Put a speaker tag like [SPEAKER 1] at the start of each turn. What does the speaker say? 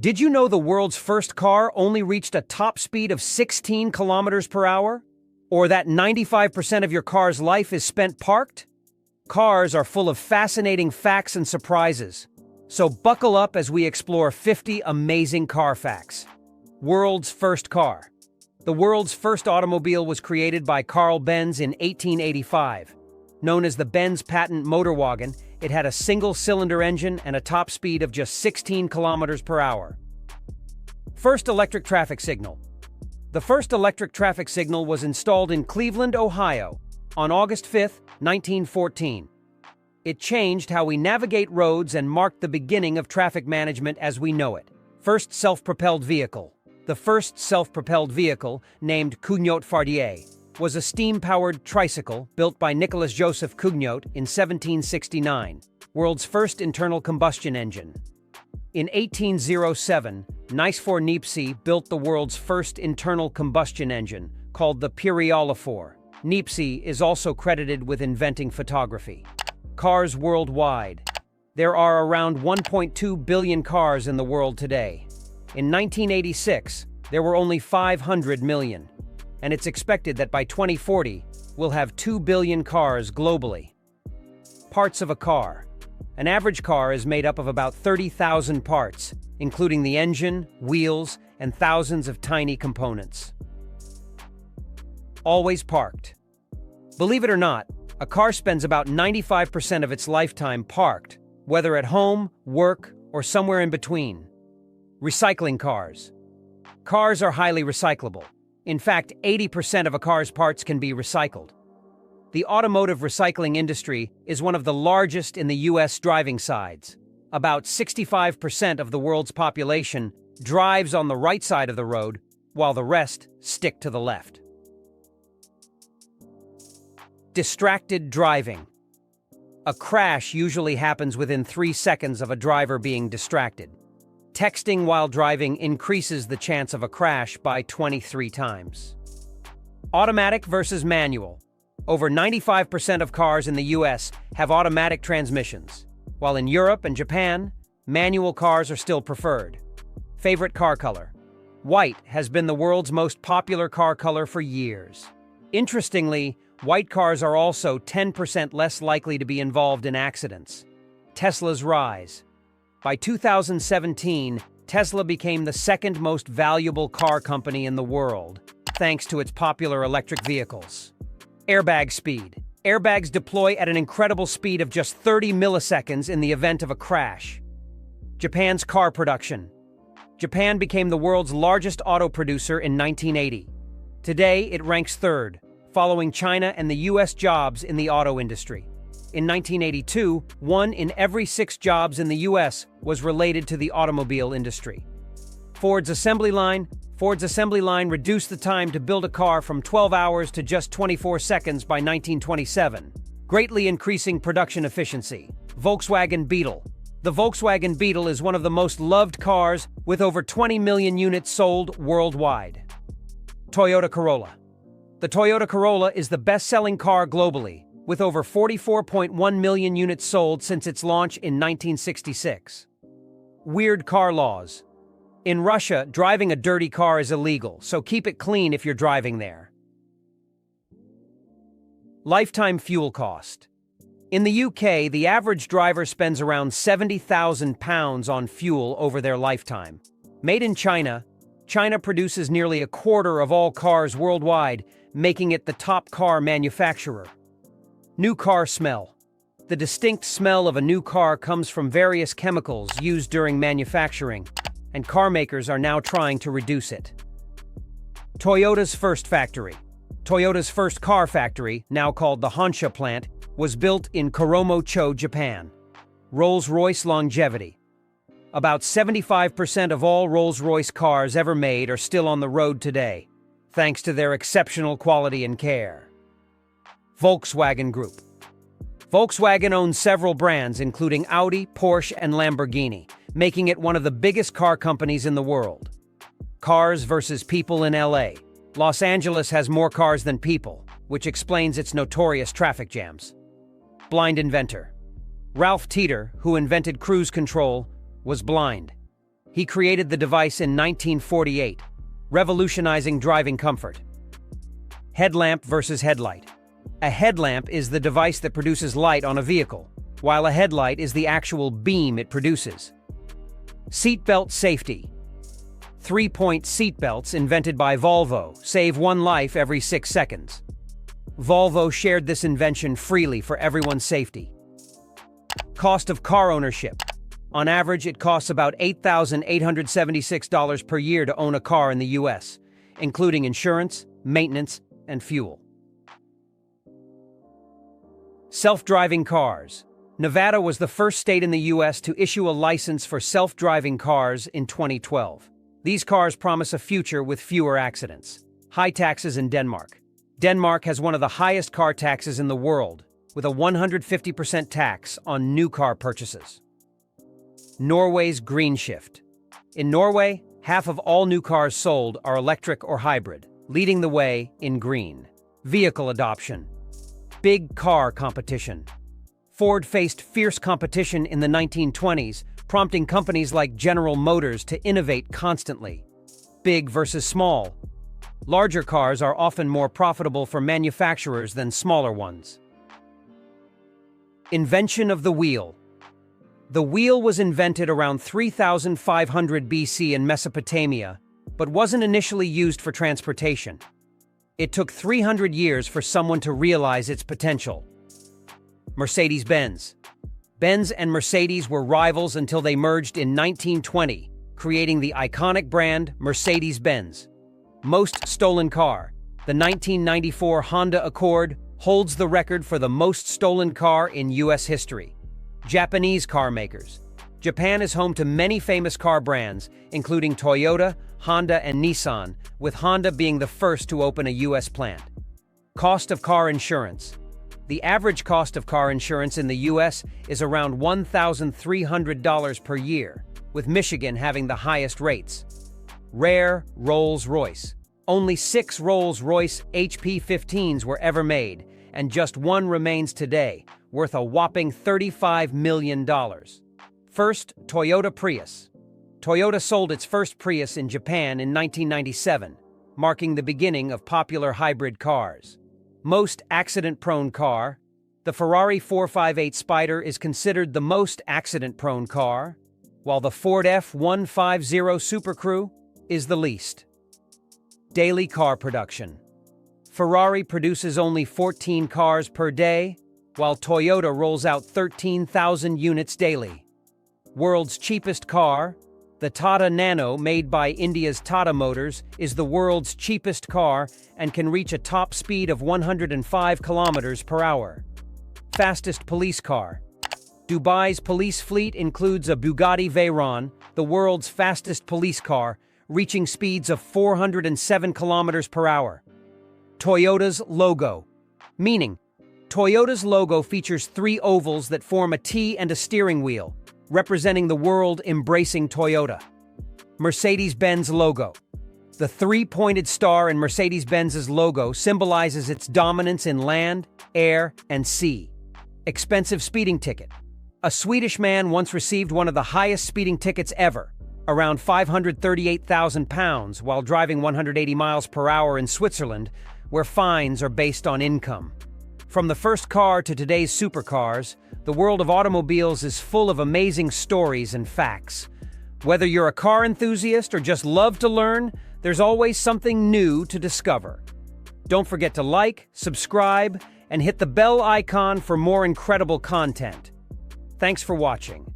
[SPEAKER 1] Did you know the world's first car only reached a top speed of 16 kilometers per hour? Or that 95% of your car's life is spent parked? Cars are full of fascinating facts and surprises. So buckle up as we explore 50 amazing car facts. World's first car. The world's first automobile was created by Carl Benz in 1885. Known as the Benz patent motor wagon, it had a single-cylinder engine and a top speed of just 16 kilometers per hour. First electric traffic signal. The first electric traffic signal was installed in Cleveland, Ohio, on August 5, 1914. It changed how we navigate roads and marked the beginning of traffic management as we know it. First self-propelled vehicle. The first self-propelled vehicle, named Cugnot-Fardier, was a steam-powered tricycle built by Nicolas Joseph Cugnot in 1769, world's first internal combustion engine. In 1807, Nice-for-Niepce built the world's first internal combustion engine, called the Pyréolophore. Niepce is also credited with inventing photography. Cars worldwide. There are around 1.2 billion cars in the world today. In 1986, there were only 500 million, and it's expected that by 2040, we'll have 2 billion cars globally. Parts of a car. An average car is made up of about 30,000 parts, including the engine, wheels, and thousands of tiny components. Always parked. Believe it or not, a car spends about 95% of its lifetime parked, whether at home, work, or somewhere in between. Recycling cars. Cars are highly recyclable. In fact, 80% of a car's parts can be recycled. The automotive recycling industry is one of the largest in the U.S. driving sides. About 65% of the world's population drives on the right side of the road, while the rest stick to the left. Distracted driving. A crash usually happens within 3 seconds of a driver being distracted. Texting while driving increases the chance of a crash by 23 times. Automatic versus manual. Over 95% of cars in the US have automatic transmissions, while in Europe and Japan, manual cars are still preferred. Favorite car color. White has been the world's most popular car color for years. Interestingly, white cars are also 10% less likely to be involved in accidents. Tesla's rise. By 2017, Tesla became the second most valuable car company in the world, thanks to its popular electric vehicles. Airbag speed. Airbags deploy at an incredible speed of just 30 milliseconds in the event of a crash. Japan's car production. Japan became the world's largest auto producer in 1980. Today, it ranks third, following China and the US jobs in the auto industry. In 1982, 1 in every 6 jobs in the US was related to the automobile industry. Ford's assembly line reduced the time to build a car from 12 hours to just 24 seconds by 1927, greatly increasing production efficiency. Volkswagen Beetle. The Volkswagen Beetle is one of the most loved cars, with over 20 million units sold worldwide. Toyota Corolla. The Toyota Corolla is the best-selling car globally, with over 44.1 million units sold since its launch in 1966. Weird car laws. In Russia, driving a dirty car is illegal, so keep it clean if you're driving there. Lifetime fuel cost. In the UK, the average driver spends around £70,000 on fuel over their lifetime. Made in China, China produces nearly a quarter of all cars worldwide, making it the top car manufacturer. New car smell. The distinct smell of a new car comes from various chemicals used during manufacturing, and car makers are now trying to reduce it. Toyota's first factory. Toyota's first car factory, now called the Honsha plant, was built in Koromo-cho, Japan. Rolls-Royce longevity. About 75% of all Rolls-Royce cars ever made are still on the road today, thanks to their exceptional quality and care. Volkswagen Group. Volkswagen owns several brands, including Audi, Porsche, and Lamborghini, making it one of the biggest car companies in the world. Cars versus people in LA. Los Angeles has more cars than people, which explains its notorious traffic jams. Blind inventor. Ralph Teeter, who invented cruise control, was blind. He created the device in 1948, revolutionizing driving comfort. Headlamp versus headlight. A headlamp is the device that produces light on a vehicle, while a headlight is the actual beam it produces. Seatbelt safety. 3-point seatbelts invented by Volvo save one life every 6 seconds. Volvo shared this invention freely for everyone's safety. Cost of car ownership. On average, it costs about $8,876 per year to own a car in the US, including insurance, maintenance, and fuel. Self-driving cars. Nevada was the first state in the US to issue a license for self-driving cars in 2012. These cars promise a future with fewer accidents. High taxes in Denmark. Denmark has one of the highest car taxes in the world, with a 150% tax on new car purchases. Norway's green shift. In Norway, half of all new cars sold are electric or hybrid, leading the way in green. Vehicle adoption. Big car competition. Ford faced fierce competition in the 1920s, prompting companies like General Motors to innovate constantly. Big versus small. Larger cars are often more profitable for manufacturers than smaller ones. Invention of the wheel. The wheel was invented around 3500 BC in Mesopotamia, but wasn't initially used for transportation. It took 300 years for someone to realize its potential. Mercedes-Benz. Benz and Mercedes were rivals until they merged in 1920, creating the iconic brand Mercedes-Benz. Most stolen car. The 1994 Honda Accord holds the record for the most stolen car in US history. Japanese car makers. Japan is home to many famous car brands, including Toyota, Honda, and Nissan, with Honda being the first to open a US plant. Cost of car insurance. The average cost of car insurance in the US is around $1,300 per year, with Michigan having the highest rates. Rare Rolls-Royce. Only 6 Rolls-Royce HP-15s were ever made, and just one remains today, worth a whopping $35 million. First, Toyota Prius. Toyota sold its first Prius in Japan in 1997, marking the beginning of popular hybrid cars. Most accident-prone car. The Ferrari 458 Spider is considered the most accident-prone car, while the Ford F-150 Super Crew is the least. Daily car production. Ferrari produces only 14 cars per day, while Toyota rolls out 13,000 units daily. World's cheapest car. The Tata Nano, made by India's Tata Motors, is the world's cheapest car and can reach a top speed of 105 kilometers per hour. Fastest police car. Dubai's police fleet includes a Bugatti Veyron, the world's fastest police car, reaching speeds of 407 kilometers per hour. Toyota's logo. Meaning, Toyota's logo features 3 ovals that form a T and a steering wheel, representing the world embracing Toyota. Mercedes-Benz logo. The 3-pointed star in Mercedes-Benz's logo symbolizes its dominance in land, air, and sea. Expensive speeding ticket. A Swedish man once received one of the highest speeding tickets ever, around £538,000, while driving 180 miles per hour in Switzerland, where fines are based on income. From the first car to today's supercars, the world of automobiles is full of amazing stories and facts. Whether you're a car enthusiast or just love to learn, there's always something new to discover. Don't forget to like, subscribe, and hit the bell icon for more incredible content. Thanks for watching.